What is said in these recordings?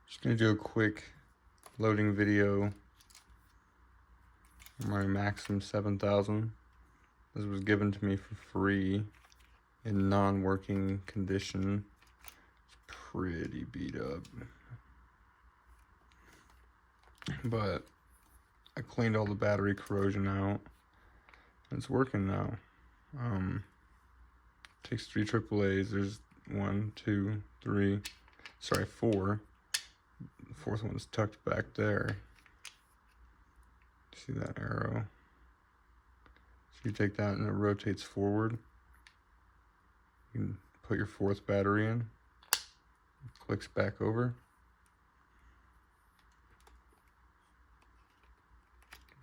Just gonna do a quick loading video for my Maxxum 7000. This was given to me for free in non-working condition. It's pretty beat up, but I cleaned all the battery corrosion out. It's working now. Takes 3 AAAs. There's 1, 2, 3, sorry, 4. The 4th one's tucked back there. See that arrow? So you take that and it rotates forward. You can put your 4th battery in. It clicks back over.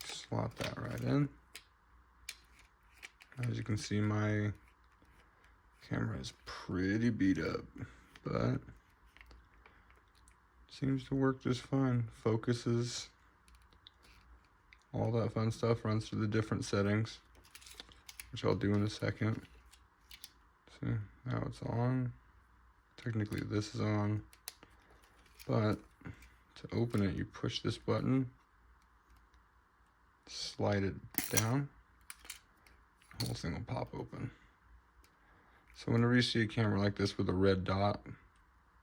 Slot that right in. As you can see, my camera is pretty beat up, but seems to work just fine. Focuses, all that fun stuff, runs through the different settings, which I'll do in a second. See, now it's on. Technically this is on, but to open it, you push this button, slide it down, the whole thing will pop open. So whenever you see a camera like this with a red dot,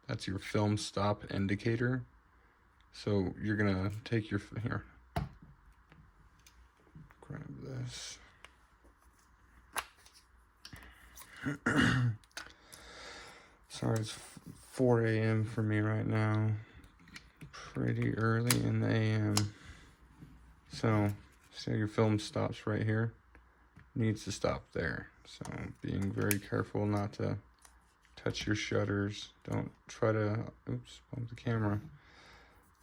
that's your film stop indicator. So you're gonna take your, here, grab this. Sorry, it's 4 a.m. for me right now. Pretty early in the a.m. So, see how your film stops right here? Needs to stop there. So, being very careful not to touch your shutters. Don't try to, oops, bump the camera.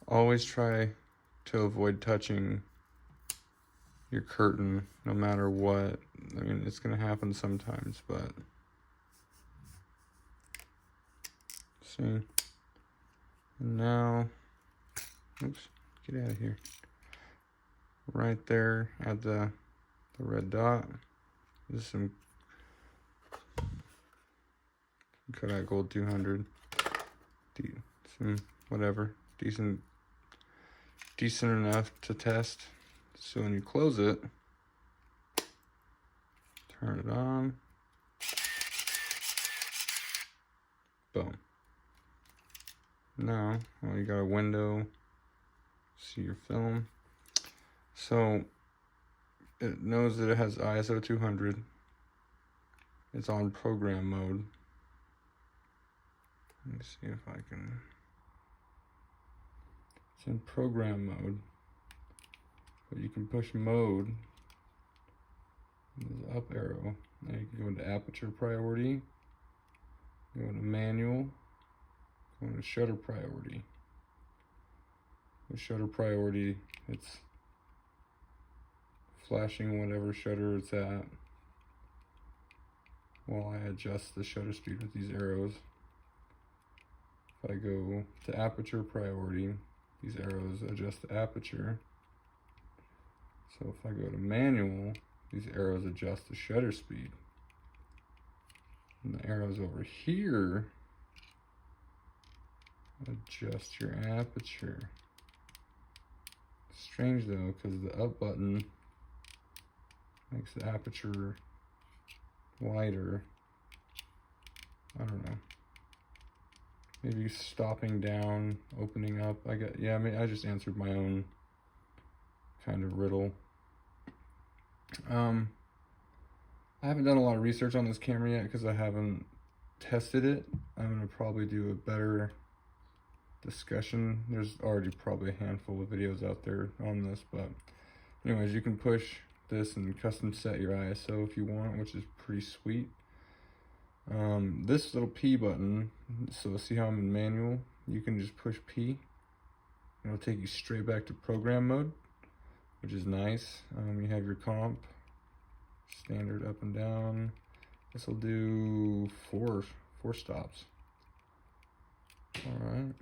Always try to avoid touching your curtain, no matter what. I mean, it's gonna happen sometimes, but see. And now, oops, get out of here. Right there at the red dot, there's some Kodak Gold 200, some whatever, decent enough to test. So when you close it, turn it on, boom. Now, well, you got a window, see your film. So it knows that it has ISO 200. It's on program mode. Let me see if I can. It's in program mode, but you can push mode. There's up arrow. Now you can go into aperture priority, go into manual, go into shutter priority. With shutter priority, it's flashing whatever shutter it's at while I adjust the shutter speed with these arrows. If I go to aperture priority, these arrows adjust the aperture. So if I go to manual, these arrows adjust the shutter speed. And the arrows over here adjust your aperture. Strange though, because the up button makes the aperture wider. I don't know. Maybe stopping down, opening up. Yeah, I mean, I just answered my own kind of riddle. I haven't done a lot of research on this camera yet because I haven't tested it. I'm gonna probably do a better discussion. There's already probably a handful of videos out there on this, but anyways, you can push this and custom set your ISO if you want, which is pretty sweet. This little P button, so see how I'm in manual, you can just push P and it'll take you straight back to program mode, which is nice. You have your comp, standard up and down. This will do four stops. All right.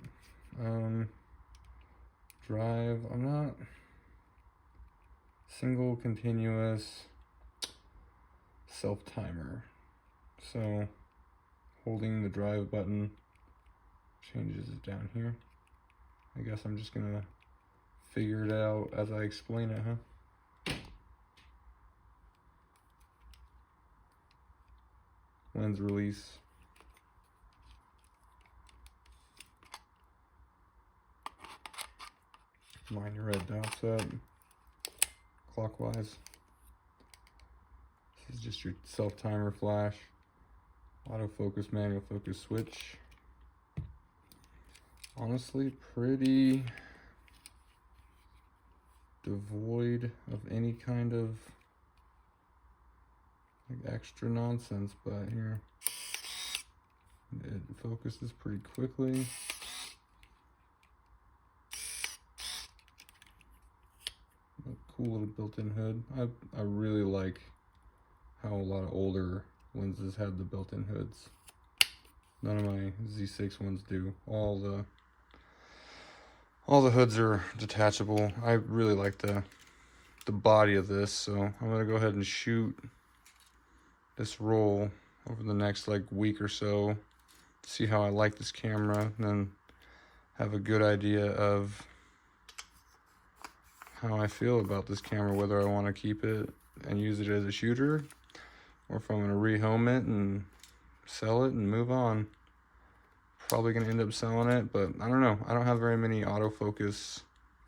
Drive, I'm not single continuous self timer. So holding the drive button changes it down here. I guess I'm just gonna figure it out as I explain it, huh? Lens release. Line your red dots up clockwise. This is just your self-timer flash. Autofocus, manual focus switch. Honestly, pretty devoid of any kind of like extra nonsense, but here it focuses pretty quickly. A cool little built-in hood. I really like how a lot of older lenses had the built-in hoods. None of my Z6 ones do. All the hoods are detachable. I really like the body of this, so I'm gonna go ahead and shoot this roll over the next like week or so, see how I like this camera, and then have a good idea of how I feel about this camera, whether I want to keep it and use it as a shooter, or if I'm going to rehome it and sell it and move on. Probably going to end up selling it, but I don't know. I don't have very many autofocus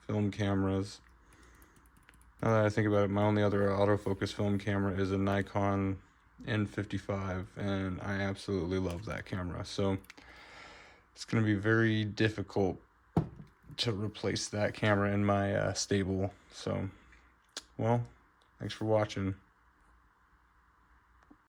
film cameras. Now that I think about it, my only other autofocus film camera is a Nikon N55, and I absolutely love that camera. So it's going to be very difficult to replace that camera in my stable. So, well, thanks for watching.